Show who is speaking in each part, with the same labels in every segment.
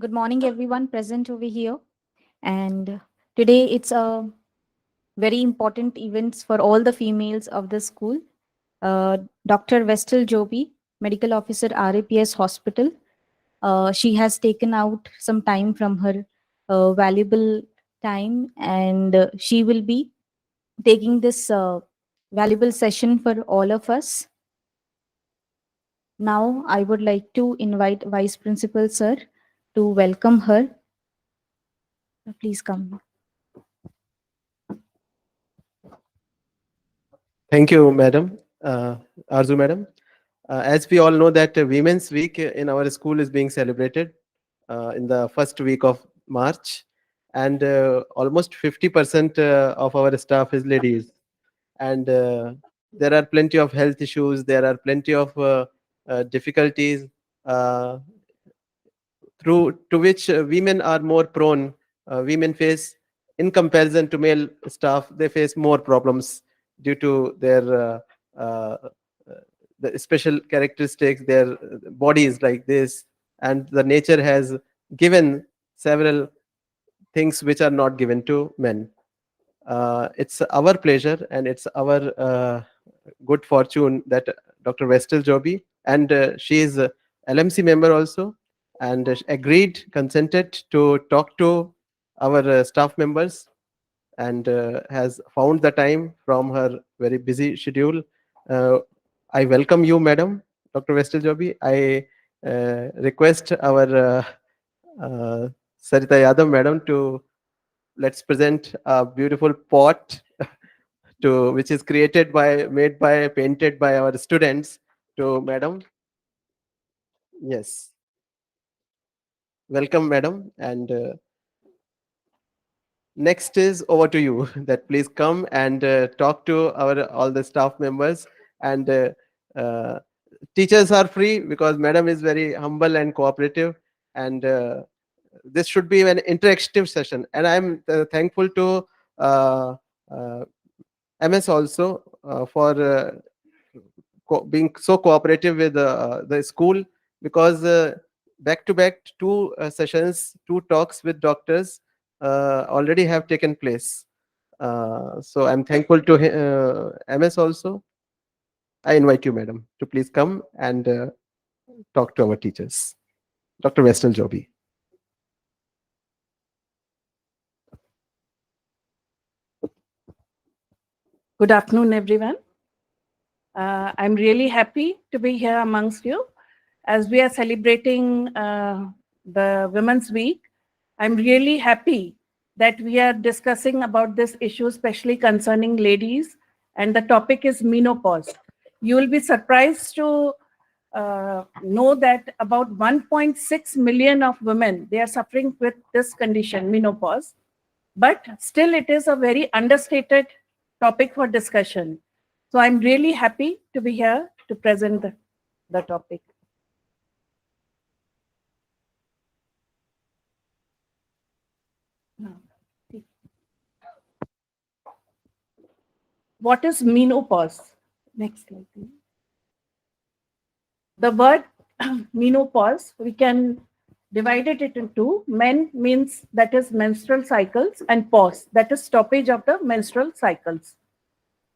Speaker 1: Good morning, everyone present over here. And today it's a very important event for all the females of the school. Dr. Vestal Joby, Medical Officer, RAPS Hospital. She has taken out some time from her valuable time, and she will be taking this valuable session for all of us. Now, I would like to invite Vice Principal Sir to welcome her. Please come.
Speaker 2: Thank you, Madam, Arzu, Madam. As we all know that Women's Week in our school is being celebrated in the first week of March, and almost 50% of our staff is ladies. And there are plenty of health issues, there are plenty of difficulties uh, through to which women are more prone. Women face, in comparison to male staff, they face more problems due to their uh, the special characteristics. Their body is like this, and the nature has given several things which are not given to men. It's our pleasure and it's our good fortune that Dr. Vestal Joby, and she is a LMC member also, and agreed, consented to talk to our staff members, and has found the time from her very busy schedule. Uh, I welcome you, Madam Dr. Vestal Joby. I request our Sarita Yadav, Madam, to let's present a beautiful pot to which is created by, made by, painted by our students to Madam. Yes, welcome, Madam. And next is over to you. That please come and talk to our all the staff members, and uh, teachers are free because Madam is very humble and cooperative, and this should be an interactive session. And I'm thankful to uh, uh, MS also for being so cooperative with the school, because back to back two sessions, two talks with doctors already have taken place. So I'm thankful to MS also. I invite you, Madam, to please come and talk to our teachers. Dr. Vestal Joby.
Speaker 3: Good afternoon, everyone. I'm really happy to be here amongst you as we are celebrating the Women's Week. I'm really happy that we are discussing about this issue, especially concerning ladies, and the topic is menopause. You will be surprised to know that about 1.6 million of women, they are suffering with this condition, menopause. But still, it is a very understated topic for discussion. So I'm really happy to be here to present the topic. What is menopause? Next slide, please. The word menopause, we can divide it into two. Men means that is menstrual cycles, and pause, that is stoppage of the menstrual cycles.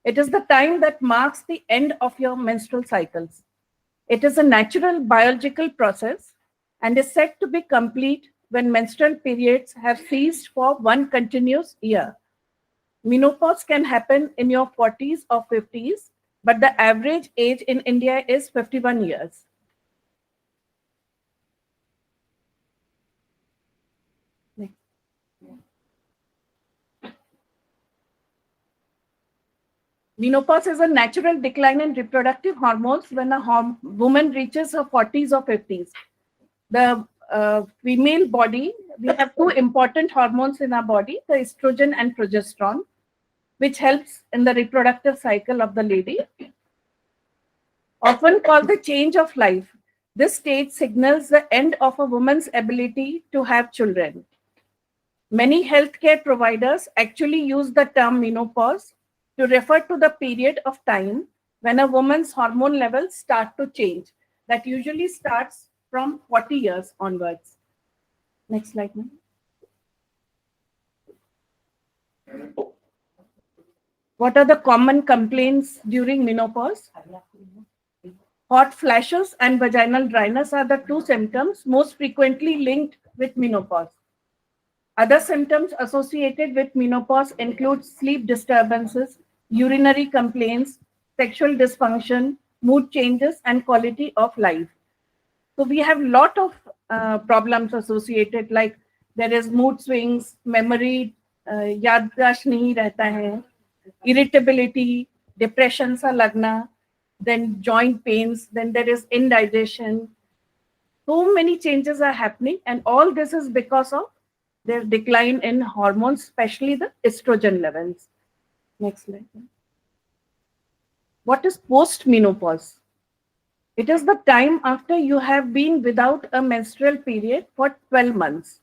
Speaker 3: It is the time that marks the end of your menstrual cycles. It is a natural biological process and is said to be complete when menstrual periods have ceased for one continuous year. Menopause can happen in your 40s or 50s, but the average age in India is 51 years. Menopause is a natural decline in reproductive hormones when a woman reaches her 40s or 50s. The female body, we have two important hormones in our body, the estrogen and progesterone, which helps in the reproductive cycle of the lady. Often called the change of life, this stage signals the end of a woman's ability to have children. Many healthcare providers actually use the term menopause to refer to the period of time when a woman's hormone levels start to change. That usually starts from 40 years onwards. Next slide, ma'am. What are the common complaints during menopause? Hot flashes and vaginal dryness are the two symptoms most frequently linked with menopause. Other symptoms associated with menopause include sleep disturbances, urinary complaints, sexual dysfunction, mood changes, and quality of life. So we have lot of problems associated, like there is mood swings, memory, याददाश्त नहीं रहता है, irritability, depression सा लगना, then joint pains, then there is indigestion. So many changes are happening, and all this is because of their decline in hormones, especially the estrogen levels. Next slide. What is post-menopause? It is the time after you have been without a menstrual period for 12 months.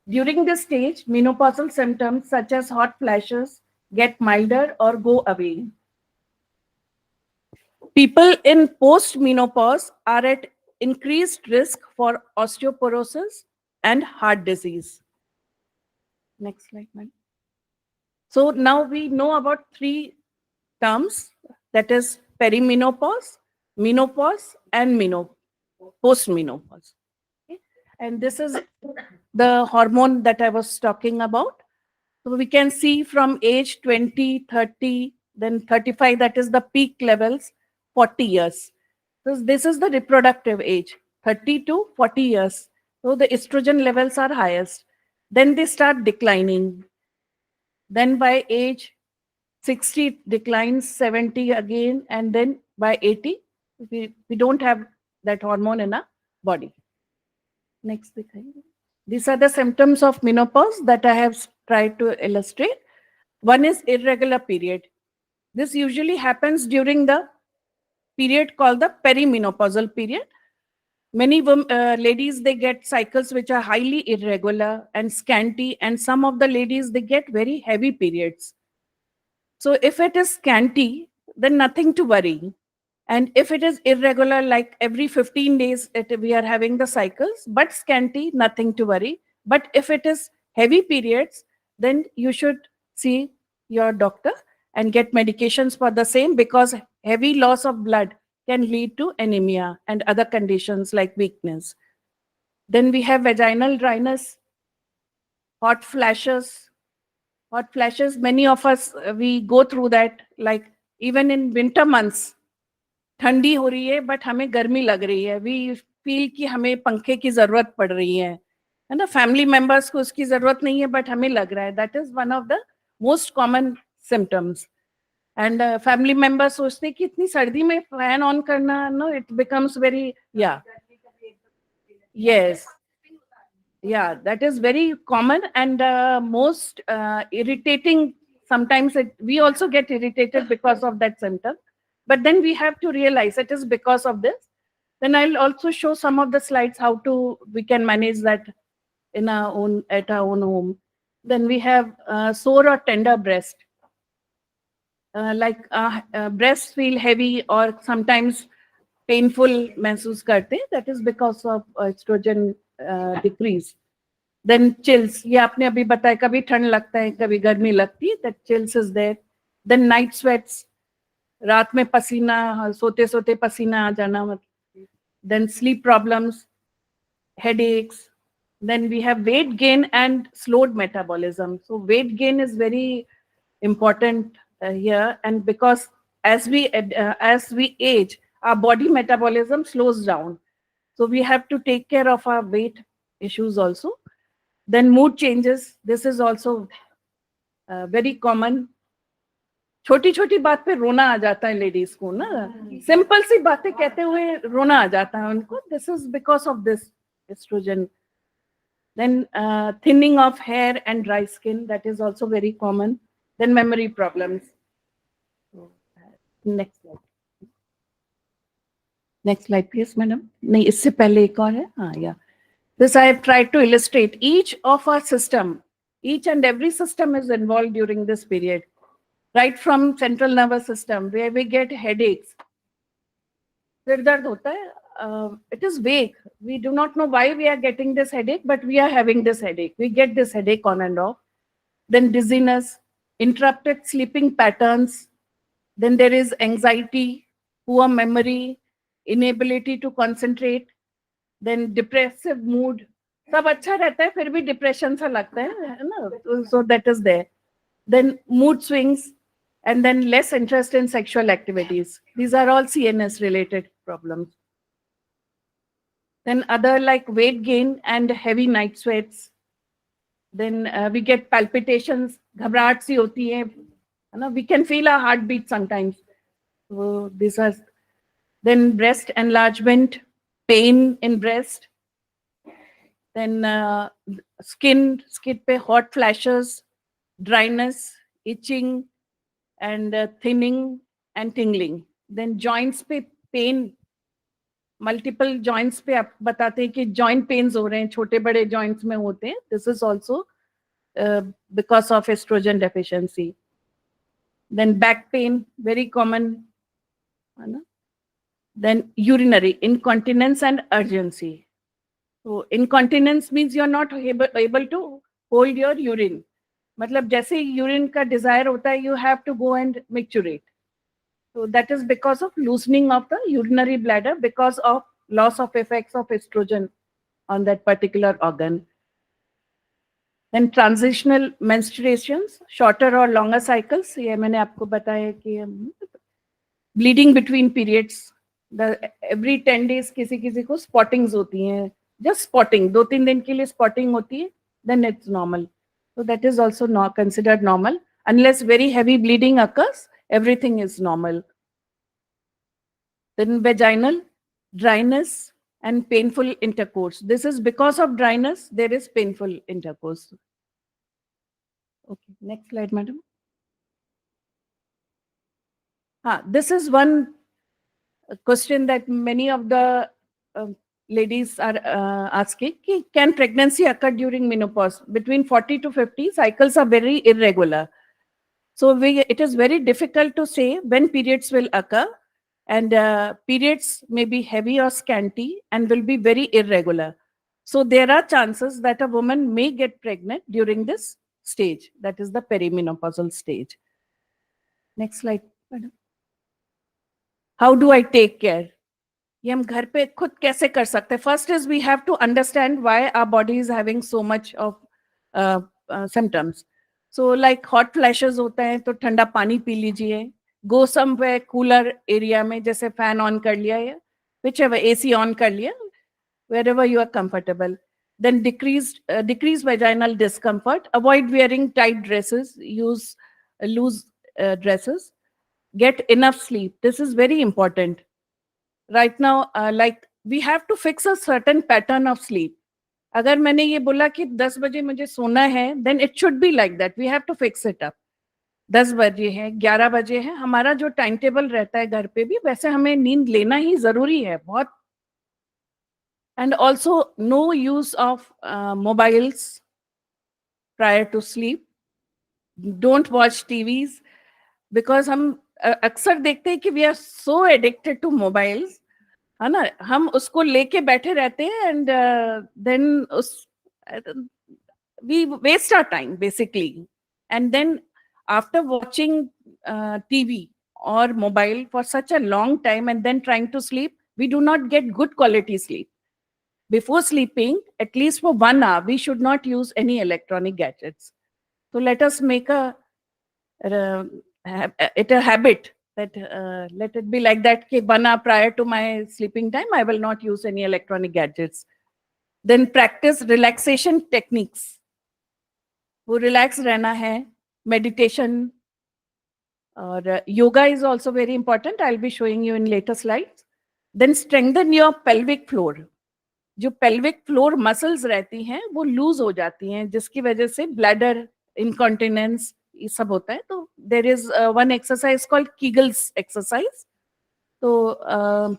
Speaker 3: During this stage, menopausal symptoms such as hot flashes get milder or go away. People in post-menopause are at increased risk for osteoporosis and heart disease. Next slide, ma'am. So now we know about three terms, that is perimenopause, menopause, and post-menopause. Okay? And this is the hormone that I was talking about. So we can see from age 20, 30, then 35, that is the peak levels, 40 years. So this is the reproductive age, 30 to 40 years. So the estrogen levels are highest. Then they start declining. Then by age 60 it declines, 70 again, and then by 80, we don't have that hormone in our body. Next. These are the symptoms of menopause that I have tried to illustrate. One is irregular period. This usually happens during the period called the perimenopausal period. Many ladies, they get cycles which are highly irregular and scanty, and some of the ladies, they get very heavy periods. So if it is scanty, then nothing to worry. And if it is irregular, like every 15 days, we are having the cycles, but scanty, nothing to worry. But if it is heavy periods, then you should see your doctor and get medications for the same, because heavy loss of blood can lead to anemia and other conditions like weakness. Then we have vaginal dryness, hot flashes. Hot flashes, many of us, we go through that, like even in winter months. ठंडी हो रही है but हमें गर्मी लग रही है, we feel कि हमें पंखे की जरूरत पड़ रही है ना, फैमिली मेंबर्स को उसकी जरूरत नहीं है बट हमें लग रहा है. That is one of the most common symptoms. And family members सोचते हैं कि इतनी सर्दी में फैन ऑन करना, नो, इट बिकम्स वेरी, या yes, yeah, that is very common and most irritating. Sometimes we also get irritated because of that symptom, but then we have to realize it is because of this. Then I'll also show some of the slides how we can manage that at our own home. Then we have sore or tender breast, breasts feel heavy or sometimes painful महसूस करते हैं. That is because of estrogen decrease. Then chills, ये आपने अभी बताया, कभी ठंड लगता है कभी गर्मी लगती है, that chills is there. Then night sweats, रात में पसीना, सोते सोते पसीना आ जाना. Then sleep problems, headaches. Then we have weight gain and slowed metabolism. So weight gain is very important here, and because as we age, our body metabolism slows down. So we have to take care of our weight issues also. Then mood changes. This is also very common. छोटी छोटी बात पे रोना आ जाता है ladies को ना, simple सी बातें कहते हुए रोना आ जाता है उनको. This is because of this estrogen. Then thinning of hair and dry skin, that is also very common. Then memory problems. Next slide. Next slide, please, madam. नहीं, इससे पहले एक और है. हाँ, yeah. This I have tried to illustrate. Each of our system, each and every system is involved during this period. Right from central nervous system, where we get headaches. सिर दर्द होता है, it is vague. We do not know why we are getting this headache, but we are having this headache. We get this headache on and off. Then dizziness, interrupted sleeping patterns. Then there is anxiety, poor memory, inability to concentrate. Then depressive mood. सब अच्छा रहता है फिर भी depression सा लगता है ना, so that is there. Then mood swings, and then less interest in sexual activities. These are all CNS related problems. Then other like weight gain and heavy night sweats. Then we get palpitations, घबराहट सी होती है ना, we can feel our heartbeat sometimes. So these are. Then breast enlargement, pain in breast. Then skin पे hot flashes, dryness, itching, and thinning and tingling. Then joints पे pain, multiple joints पे आप बताते हैं कि joint pains हो रहे हैं, छोटे बड़े joints में होते हैं. This is also because of estrogen deficiency. Then back pain, very common. Then urinary incontinence and urgency. So incontinence means you're not able to hold your urine. मतलब जैसे यूरिन का डिजायर होता है, you have to go and micturate. So that is because of loosening of the urinary bladder because of loss of effects of estrogen on that particular organ. Then transitional menstruations, shorter or longer cycles. ये मैंने आपको बताया कि bleeding between periods. Every 10 days किसी किसी को spottings होती हैं. Just spotting, 2-3 दिन के लिए spotting होती है, then it's normal. So that is also not considered normal. Unless very heavy bleeding occurs, everything is normal. Then vaginal dryness and painful intercourse. This is because of dryness, there is painful intercourse. Okay, next slide, madam. This is one question that many of the ladies are asking. Can pregnancy occur during menopause? Between 40 to 50, cycles are very irregular. So it is very difficult to say when periods will occur, and periods may be heavy or scanty and will be very irregular. So there are chances that a woman may get pregnant during this stage, that is the perimenopausal stage. Next slide, madam. How do I take care? ये हम घर पे खुद कैसे कर सकते हैं? First is we have to understand why our body is having so much of symptoms. So like hot flashes होता है तो ठंडा पानी पी लीजिए. Go somewhere cooler area में, जैसे fan on कर लिया या whichever AC on कर लिया, wherever you are comfortable. Then decrease vaginal discomfort. Avoid wearing tight dresses. Use loose dresses. Get enough sleep. This is very important. Right now, like we have to fix a certain pattern of sleep. अगर मैंने ये बोला कि 10 बजे मुझे सोना है, then it should be like that. We have to fix it up. 10 बजे है, 11 बजे है, हमारा जो टाइम टेबल रहता है घर पे भी, वैसे हमें नींद लेना ही जरूरी है बहुत. And also no use of mobiles prior to sleep. Don't watch TVs because हम अक्सर देखते हैं कि we are so addicted to mobiles, है ना, हम उसको लेके बैठे रहते हैं and then we waste our time basically. And then after watching TV or mobile for such a long time and then trying to sleep, we do not get good quality sleep. Before sleeping, at least for 1 hour, we should not use any electronic gadgets. So let us make it a habit that let it be like that. 1 hour prior to my sleeping time, I will not use any electronic gadgets. Then practice relaxation techniques. वो relax रहना है, meditation or yoga is also very important. I'll be showing you in later slides. Then strengthen your pelvic floor. जो pelvic floor muscles रहती हैं वो loose हो जाती हैं, जिसकी वजह से bladder incontinence ये सब होता है. तो there is one exercise called Kegel's exercise. So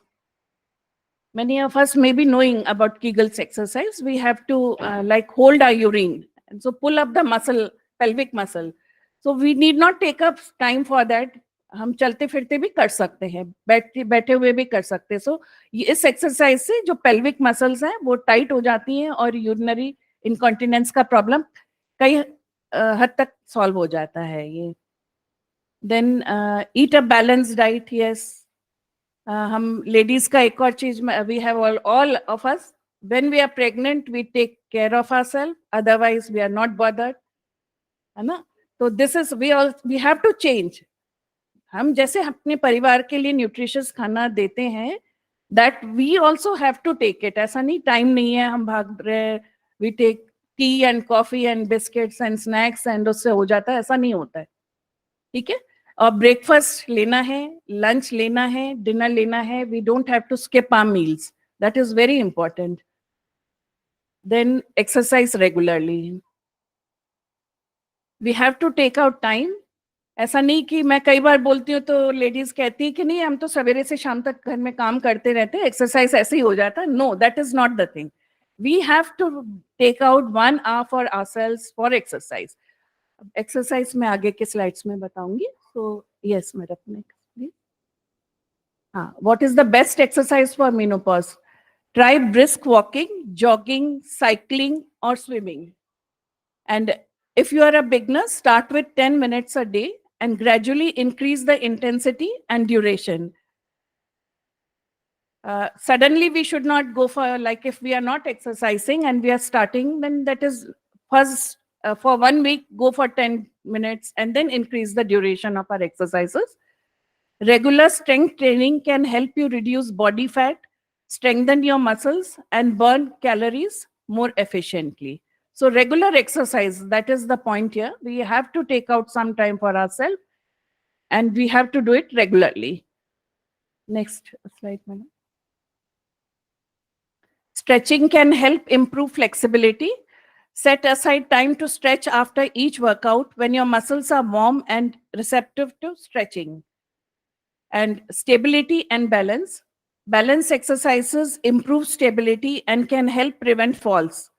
Speaker 3: many of us may be knowing about Kegel's exercise. We have to like hold our urine and so pull up the muscle, pelvic muscle. So we need not take up time for that. हम चलते फिरते भी कर सकते हैं, बैठे बैठे हुए भी कर सकते हैं. सो इस एक्सरसाइज से जो पेल्विक मसल्स हैं वो टाइट हो जाती हैं और यूरिनरी इनकॉन्टिनेंस का प्रॉब्लम कई हद तक सॉल्व हो जाता है ये. Then eat a balance diet. Yes, हम लेडीज का एक और चीज, we have all of us, when we are pregnant we take care of ourself, otherwise we are not bothered, है ना. तो this is we have to change. हम जैसे अपने परिवार के लिए न्यूट्रिशियस खाना देते हैं, that we also have to take it. ऐसा नहीं टाइम नहीं है, हम भाग रहे, we take tea and coffee and biscuits and snacks एंड उससे हो जाता है, ऐसा नहीं होता है. ठीक है. और ब्रेकफास्ट लेना है, लंच लेना है, डिनर लेना है. We don't have to skip our meals. That is very important. Then exercise regularly. We have to take out time. ऐसा नहीं कि मैं कई बार बोलती हूँ तो लेडीज कहती है कि नहीं हम तो सवेरे से शाम तक घर में काम करते रहते हैं, एक्सरसाइज ऐसे ही हो जाता है. No, that is not the thing. We have to take out 1 hour for ourselves for exercise. Exercise में आगे के स्लाइड्स में बताऊंगी. So yes madam, next. हाँ, what is the best exercise for menopause? Try brisk walking, jogging, cycling, or swimming. And if you are a beginner, start with 10 minutes a day and gradually increase the intensity and duration. Suddenly, we should not go for, like, if we are not exercising and we are starting, then that is first for 1 week, go for 10 minutes and then increase the duration of our exercises. Regular strength training can help you reduce body fat, strengthen your muscles, and burn calories more efficiently. So regular exercise, that is the point here. We have to take out some time for ourselves and we have to do it regularly. Next slide, madam. Stretching can help improve flexibility. Set aside time to stretch after each workout when your muscles are warm and receptive to stretching. And stability and balance. Balance exercises improve stability and can help prevent falls.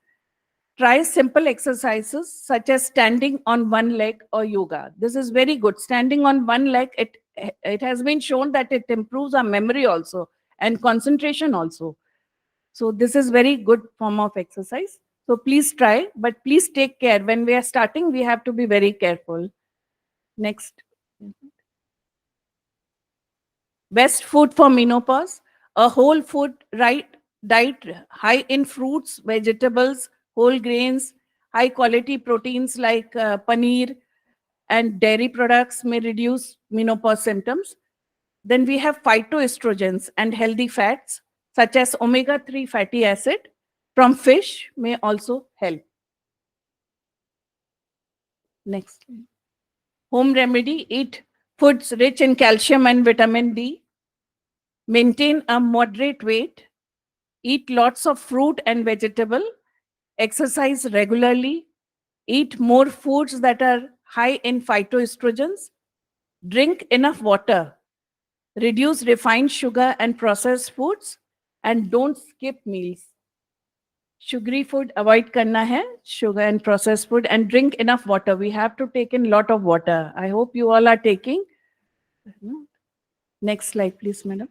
Speaker 3: Try simple exercises such as standing on one leg or yoga. This is very good. Standing on one leg, it has been shown that it improves our memory also and concentration also. So this is very good form of exercise. So please try, but please take care. When we are starting, we have to be very careful. Next. Best food for menopause: a whole food diet high in fruits, vegetables, whole grains, high quality proteins like paneer and dairy products may reduce menopause symptoms. Then we have phytoestrogens and healthy fats such as omega-3 fatty acid from fish may also help. Next. Home remedy: eat foods rich in calcium and vitamin D. Maintain a moderate weight. Eat lots of fruit and vegetable. Exercise regularly. Eat more foods that are high in phytoestrogens. Drink enough water. Reduce refined sugar and processed foods. And don't skip meals. Sugary food avoid karna hai, sugar and processed food, and drink enough water. We have to take in lot of water. I hope you all are taking. Next slide, please, madam.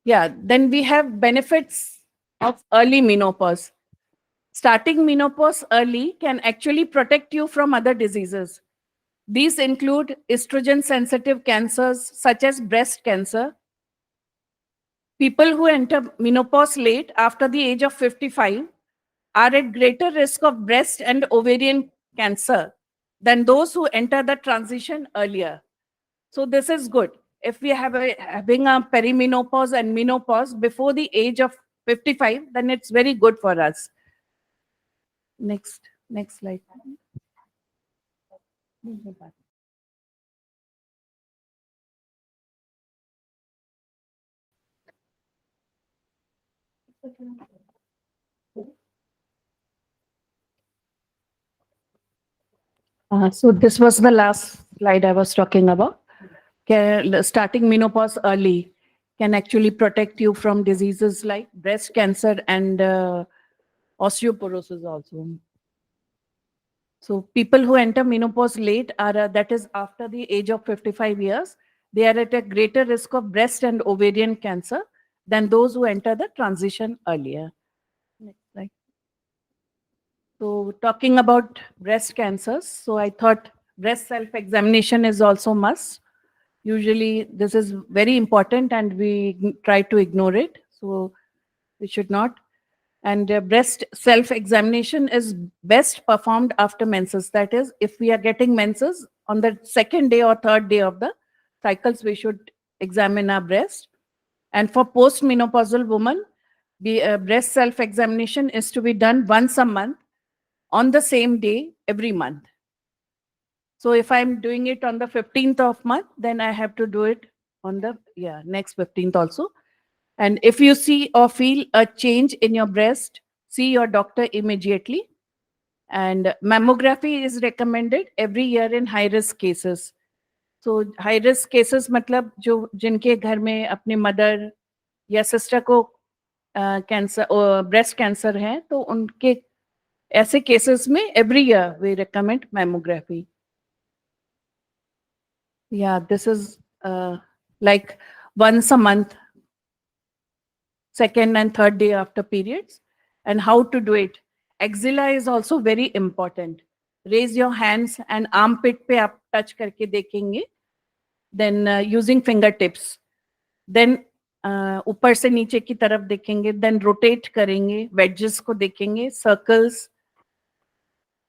Speaker 3: Yeah, then we have benefits of early menopause. Starting menopause early can actually protect you from other diseases. These include estrogen sensitive cancers such as breast cancer. People who enter menopause late after the age of 55 are at greater risk of breast and ovarian cancer than those who enter the transition earlier. So this is good. If we have having a perimenopause and menopause before the age of 55, then it's very good for us. Next slide. So this was the last slide I was talking about. Starting menopause early can actually protect you from diseases like breast cancer and osteoporosis also. So people who enter menopause late are, that is after the age of 55 years, they are at a greater risk of breast and ovarian cancer than those who enter the transition earlier. Next slide. So talking about breast cancers, so I thought breast self-examination is also must. Usually this is very important and we try to ignore it. So we should not. And breast self-examination is best performed after menses. That is, if we are getting menses on the second day or third day of the cycles, we should examine our breast. And for post-menopausal women, the breast self-examination is to be done once a month on the same day every month. So if I'm doing it on the 15th of month, then I have to do it on the next 15th also. And if you see or feel a change in your breast, see your doctor immediately. And mammography is recommended every year in high risk cases. So high risk cases मतलब जो जिनके घर में अपनी mother या sister को cancer breast cancer है तो उनके ऐसे केसेस में every year we recommend mammography. Yeah, this is like once a month, second and third day after periods. And how to do it. Axilla is also very important. Raise your hands and armpit पे आप touch करके देखेंगे. Then using fingertips. Then ऊपर से नीचे की तरफ देखेंगे. Then rotate करेंगे. Wedges को देखेंगे. Circles.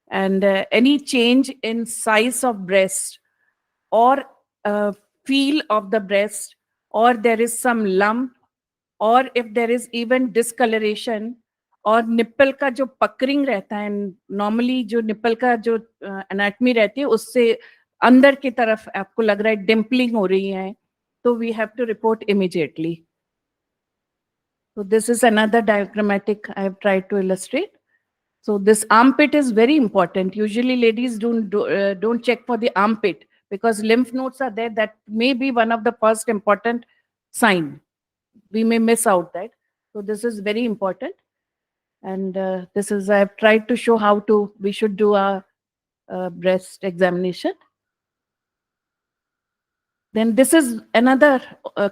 Speaker 3: And any change in size of breast or feel of the breast, or there is some lump, or if there is even discoloration, और निप्पल का जो पकरिंग रहता है, नॉर्मली जो निप्पल का जो एनाटमी रहती है उससे अंदर की तरफ आपको लग रहा है डिम्पलिंग हो रही है, तो we have to report immediately. So this is another diagrammatic I have tried to illustrate. So this armpit is very important. Usually ladies don't check for the armpit because lymph nodes are there. That may be one of the first important sign. We may miss out that. So this is very important. And this is, I have tried to show how we should do our breast examination. Then this is another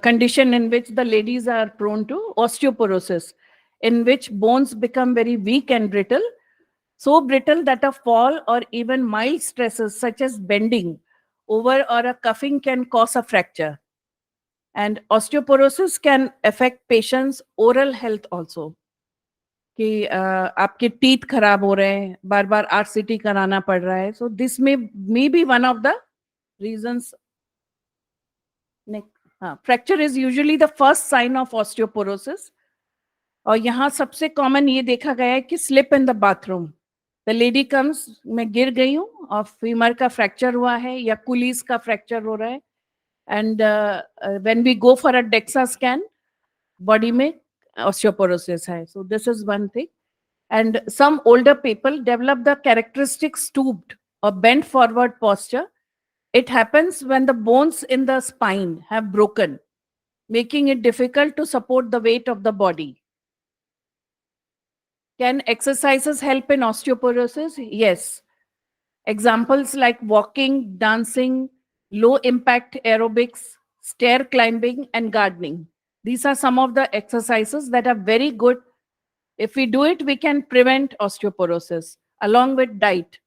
Speaker 3: condition in which the ladies are prone to osteoporosis, in which bones become very weak and brittle, so brittle that a fall or even mild stresses such as bending over or a cuffing can cause a fracture. And osteoporosis can affect patients' oral health also. कि आपके teeth खराब हो रहे हैं, बार बार RCT कराना पड़ रहा है. So this may be one of the reasons. Fracture is usually the first sign of osteoporosis. और यहाँ सबसे कॉमन ये देखा गया है कि slip in the bathroom. The lady comes, मैं गिर गई हूँ और फीमर का फ्रैक्चर हुआ है या कुलीस का फ्रैक्चर हो रहा है. And when we go for a DEXA scan, body में osteoporosis hai. So this is one thing. And some older people develop the characteristic stooped or bent forward posture. It happens when the bones in the spine have broken, making it difficult to support the weight of the body. Can exercises help in osteoporosis? Yes. Examples like walking, dancing, low impact aerobics, stair climbing, and gardening. These are some of the exercises that are very good. If we do it, we can prevent osteoporosis along with diet.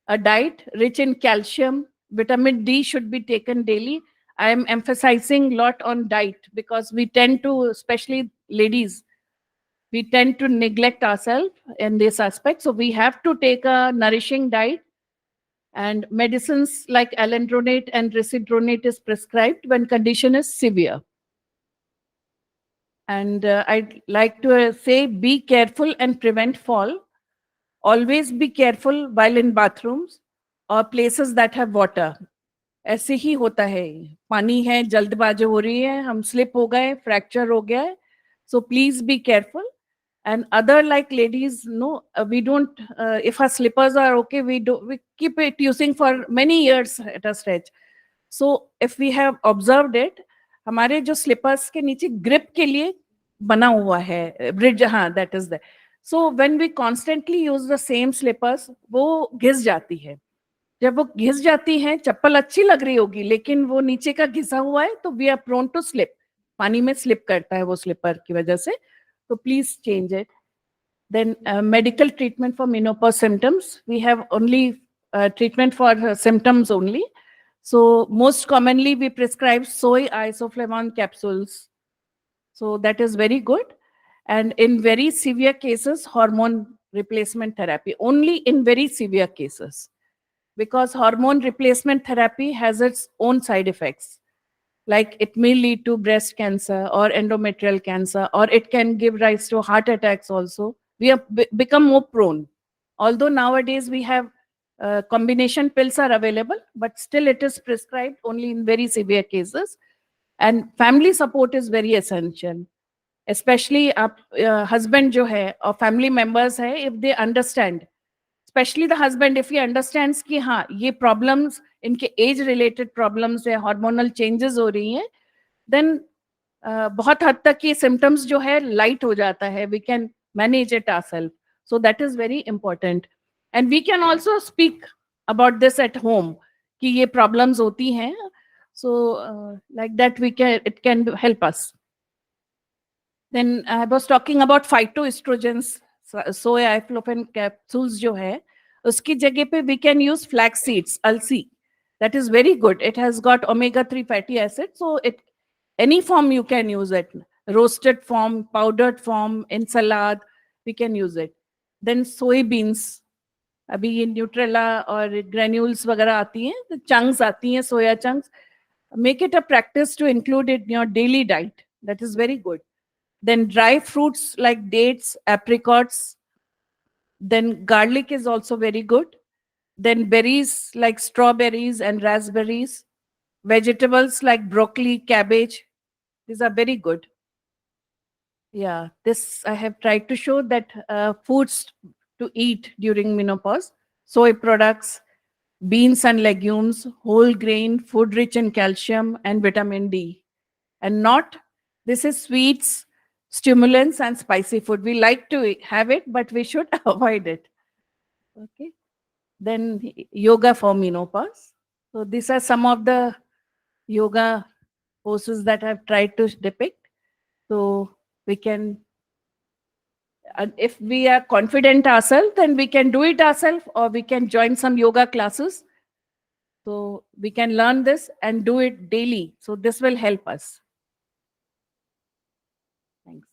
Speaker 3: A diet rich in calcium, vitamin D should be taken daily. I am emphasizing a lot on diet because we tend to, especially ladies, we tend to neglect ourselves in this aspect. So we have to take a nourishing diet, and medicines like alendronate and risidronate is prescribed when condition is severe. And I'd like to say, be careful and prevent fall. Always be careful while in bathrooms or places that have water. ऐसे ही होता है, पानी है, जल्दबाजी हो रही है, हम स्लिप हो गए, फ्रैक्चर हो गया है. So please be careful. And other like ladies, no, we don't, if our slippers are okay, we keep it using for many years at a stretch. So if we have observed it, हमारे जो slippers के नीचे grip के लिए बना हुआ है bridge, हाँ, that is there. So when we constantly use the same slippers, वो घिस जाती है. जब वो घिस जाती है, चप्पल अच्छी लग रही होगी लेकिन वो नीचे का घिसा हुआ है, तो we are prone to slip. पानी में स्लिप करता है वो स्लीपर की वजह से. तो please change it. Then medical treatment for menopause symptoms. We have only treatment for symptoms only. So most commonly we prescribe soy isoflavone capsules. So that is very good. And in very severe cases, hormone replacement therapy, only in very severe cases. Because hormone replacement therapy has its own side effects. Like it may lead to breast cancer or endometrial cancer, or it can give rise to heart attacks also. We have become more prone. Although nowadays we have combination pills are available, but still it is prescribed only in very severe cases. And family support is very essential. Especially husband जो है और family members है, if they understand, especially the husband, if he understands कि हाँ ये problems इनके age related problems है, hormonal changes हो रही हैं, then बहुत हद तक ये symptoms जो है light हो जाता है. We can manage it ourselves. So that is very important. And we can also speak about this at home कि ये problems होती हैं. So like that it can help us. Then I was talking about phytoestrogens, soy iflofen capsules जो है, उसकी जगह पे we can use flax seeds, अलसी. That is very good. It has got omega-3 fatty acids, so any form you can use it. Roasted form, powdered form, in salad, we can use it. Then soybeans. अभी ये न्यूट्रेला और granules वगैरह आती हैं, the chunks आती हैं, soya chunks. Make it a practice to include it in your daily diet. That is very good. Then dry fruits like dates, apricots. Then garlic is also very good. Then berries like strawberries and raspberries. Vegetables like broccoli, cabbage. These are very good. Yeah, this I have tried to show that foods to eat during menopause. Soy products, beans and legumes, whole grain, food rich in calcium and vitamin D. And not, this is sweets, stimulants and spicy food. We like to have it, but we should avoid it. Okay. Then yoga for menopause. So these are some of the yoga poses that I've tried to depict. So we can, if we are confident ourselves, then we can do it ourselves, or we can join some yoga classes. So we can learn this and do it daily. So this will help us. Thanks.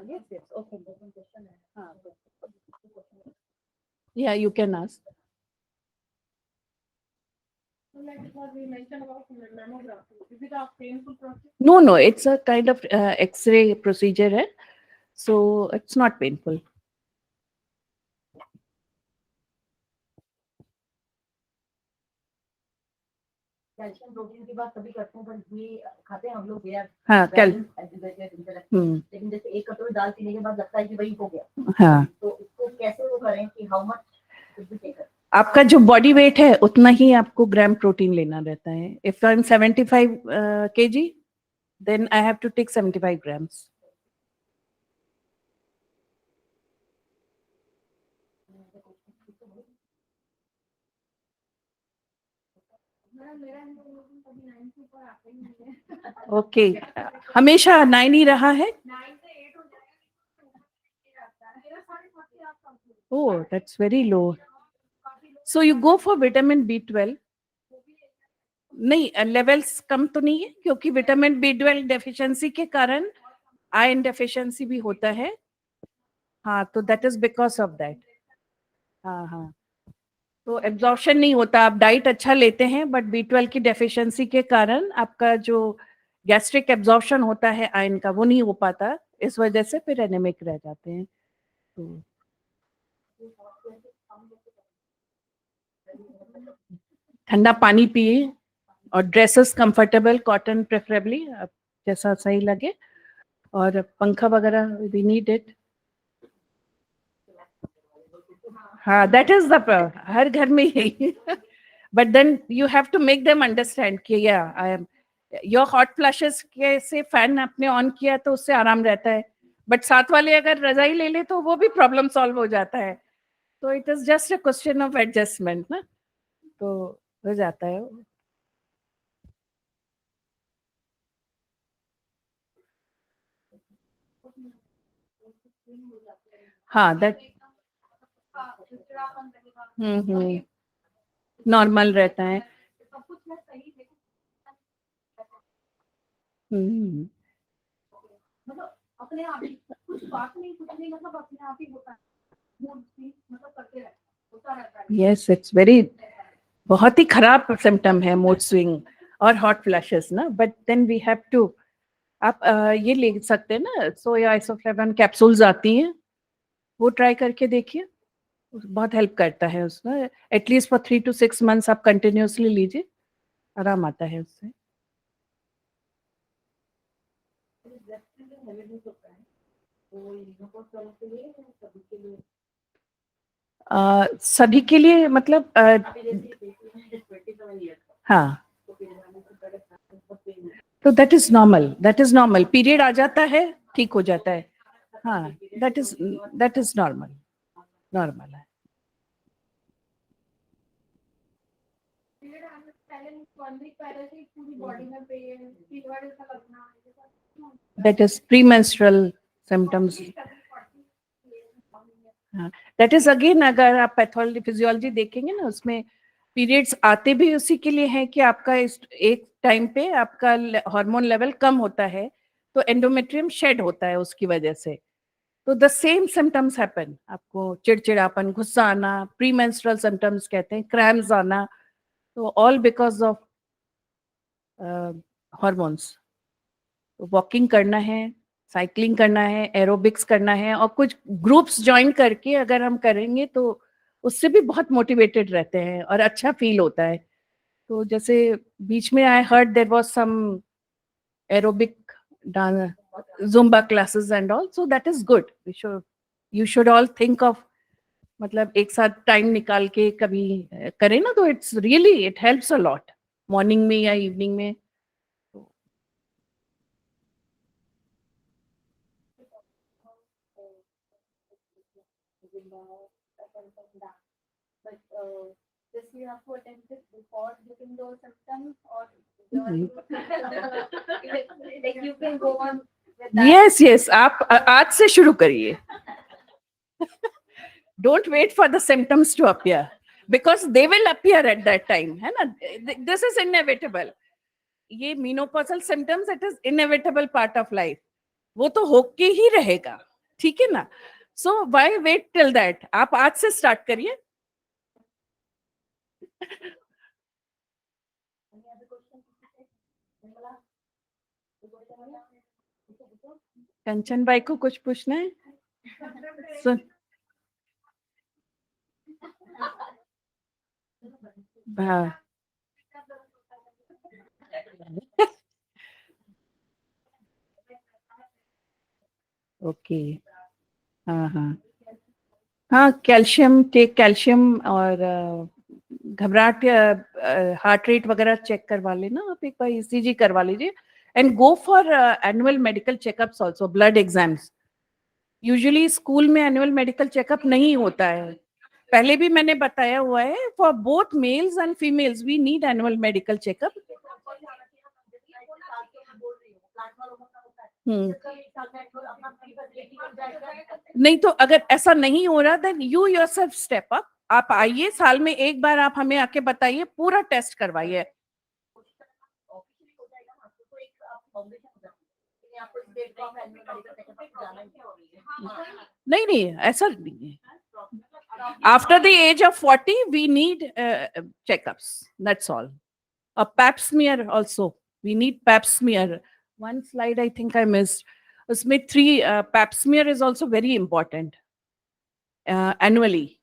Speaker 3: Yes, yes. Okay. Yeah, you can ask. No, no, it's a kind of X-ray procedure, so it's not painful.
Speaker 1: Calcium protein की बात कभी करते हैं पर ये खाते हैं हम लोग यार.
Speaker 3: हाँ,
Speaker 1: लेकिन जैसे एक कटोरी दाल पीने के बाद लगता है कि भाई हो गया.
Speaker 3: हाँ,
Speaker 1: तो इसको कैसे वो करें कि how much should be taken.
Speaker 3: आपका जो बॉडी वेट है उतना ही आपको ग्राम प्रोटीन लेना रहता है. If I am 75 kg, then I have to take 75 grams. Okay, हमेशा 9 ही रहा है. Oh, that's very low. So you go for vitamin B12. नहीं, लेवल्स कम तो नहीं है क्योंकि विटामिन B12 डेफिशिएंसी के कारण आयरन डेफिशिएंसी भी होता है. हाँ, तो that is because of that. हाँ हाँ, तो एब्जॉर्प्शन नहीं होता. आप डाइट अच्छा लेते हैं बट B12 की डेफिशिएंसी के कारण आपका जो गैस्ट्रिक एब्जॉर्प्शन होता है आयरन का वो नहीं हो पाता. इस वजह से फिर एनेमिक रह जाते हैं. तो ठंडा पानी पिए और ड्रेसेस कंफर्टेबल कॉटन प्रेफरेबली, जैसा सही लगे. और पंखा वगैरह वी नीड इट. हाँ, दैट इज द, हर घर में यही. But then you have to make them understand कि yeah, I am your hot flashes के से फैन आपने ऑन किया तो उससे आराम रहता है, बट साथ वाले अगर रजाई ले ले तो वो भी प्रॉब्लम सॉल्व हो जाता है. तो it is just a question of adjustment ना, तो हो जाता है. हाँ, दैट नॉर्मल रहता है. हम्म.
Speaker 1: अपने आप ही कुछ बात नहीं, कुछ नहीं, मतलब अपने आप ही होता है, मूड स्विंग मतलब करते रहता है, होता रहता है.
Speaker 3: यस, इट्स वेरी, बहुत ही खराब सिम्टम है मूड स्विंग और हॉट फ्लैशेस ना. But then we have to, आप ये ले सकते हैं ना, सोया आइसोफ्लेविन कैप्सूल्स आती हैं, वो ट्राई करके देखिए, बहुत हेल्प करता है उसमें. एटलीस्ट फॉर 3 to 6 months आप कंटिन्यूसली लीजिए, आराम आता है उससे. सभी के लिए मतलब हाँ, तो that is normal, that is normal. Period आ जाता है, ठीक हो जाता है. हाँ, दैट इज नॉर्मल, नॉर्मल है. That is premenstrual symptoms. That is again, अगर आप पैथोलॉजी फिजियोलॉजी देखेंगे ना, उसमें पीरियड्स आते भी उसी के लिए हैं कि आपका इस एक टाइम पे आपका हार्मोन लेवल कम होता है, तो एंडोमेट्रियम शेड होता है उसकी वजह से. तो द सेम सिम्टम्स हैपन, आपको चिड़चिड़ापन, गुस्सा आना, प्रीमेंस्ट्रुअल सिम्टम्स कहते हैं, क्रैम्स आना, तो all because of hormones. Walking करना है, साइकिलिंग करना है, एरोबिक्स करना है, और कुछ ग्रुप्स ज्वाइन करके अगर हम करेंगे तो उससे भी बहुत मोटिवेटेड रहते हैं और अच्छा फील होता है. तो जैसे बीच में I heard there was some aerobic zumba classes and all, so that is good. You should all think of, मतलब एक साथ टाइम निकाल के कभी करें ना, तो it's really, it helps a lot, morning में या इवनिंग में.
Speaker 1: But this you have to attempt it before getting those symptoms, or like you can go on with that.
Speaker 3: Yes yes, आप आज से शुरू करिए. Don't wait for the symptoms to appear, because they will appear at that time, है ना. This is inevitable. ये menopausal symptoms, it is inevitable part of life, वो तो होके ही रहेगा, ठीक है ना. So why wait till that, आप आज से स्टार्ट करिए. कंचन भाई को कुछ पूछना है? सुन, हाँ. ओके. हाँ हाँ हाँ, कैल्शियम, टेक कैल्शियम, और घबराहट, हार्ट रेट वगैरह चेक करवा लेना आप, एक बार ईसीजी करवा लीजिए. And go for annual medical checkups also, blood exams. Usually school में एनुअल मेडिकल चेकअप नहीं होता है, पहले भी मैंने बताया हुआ है. For both males and females we need annual medical checkup. नहीं तो अगर ऐसा नहीं हो रहा, then you yourself step up. आप आइए, साल में एक बार आप हमें आके बताइए, पूरा टेस्ट करवाइए. नहीं नहीं, ऐसा नहीं है. After the age of 40 we need checkups, that's all. A pap smear also. We need pap smear. One slide I think I missed. उसमें 3 pap smear is also very important annually,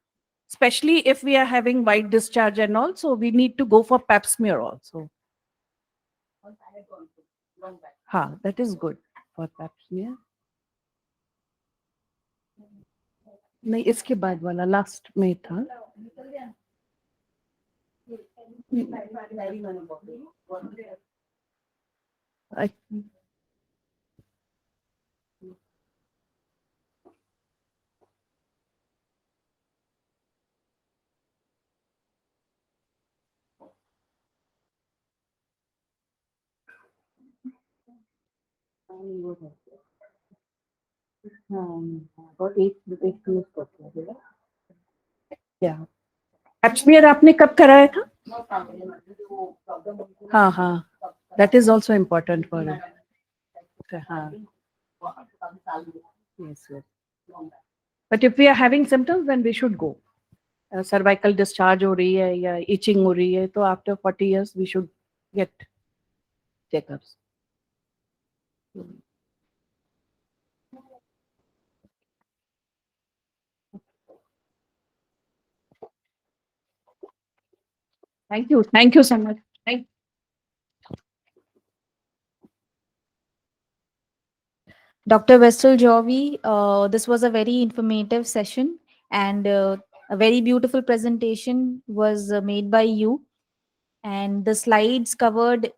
Speaker 3: especially if we are having white discharge and all. So we need to go for pap smear also. हाँ, that is good for pap smear. नहीं, इसके बाद वाला last में था. I- क्या एप्समियर आपने कब कराया था? हाँ हाँ, that is also important for हाँ yes yes but if we are having symptoms then we should go. Cervical discharge हो रही है या itching हो रही है तो after 40 years we should get checkups. Thank you so much. Thank
Speaker 1: Dr. Vestal Joby, this was a very informative session, and a very beautiful presentation was made by you. And the slides covered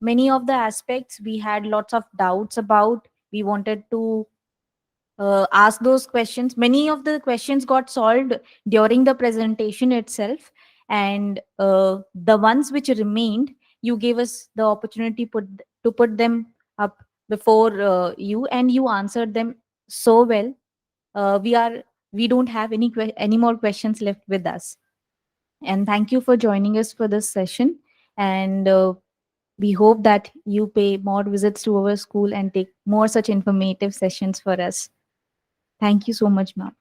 Speaker 1: many of the aspects we had lots of doubts about. We wanted to ask those questions. Many of the questions got solved during the presentation itself, and the ones which remained, you gave us the opportunity to put them up before you, and you answered them so well. We don't have any more questions left with us. And thank you for joining us for this session. And we hope that you pay more visits to our school and take more such informative sessions for us. Thank you so much, ma'am.